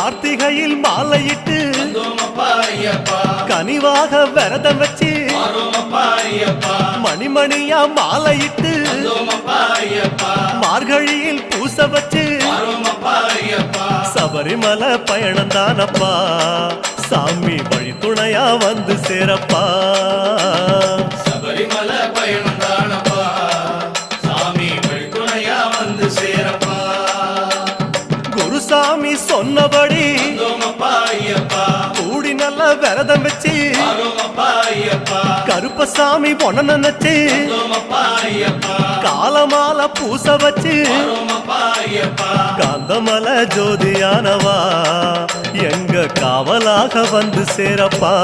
கார்த்திகையில் மாலையிட்டு கனிவாக விரதம் வச்சு மணிமணியா மாலையிட்டு மார்கழியில் பூச வச்சு சபரிமலை பயணம் தானப்பா சாமி வழி துணையா வந்து சேரப்பா சபரிமலை பயணம் தானப்பா சாமி வழி துணையா வந்து சேரப்பா குருசாமி சொன்னபடி கூடி நல்ல விரதம் வச்சு கருப்பசாமி பொண்ண நினைச்சு காலமால பூச வச்சு காந்தமல ஜோதியானவா எங்க காவலாக வந்து சேரப்பா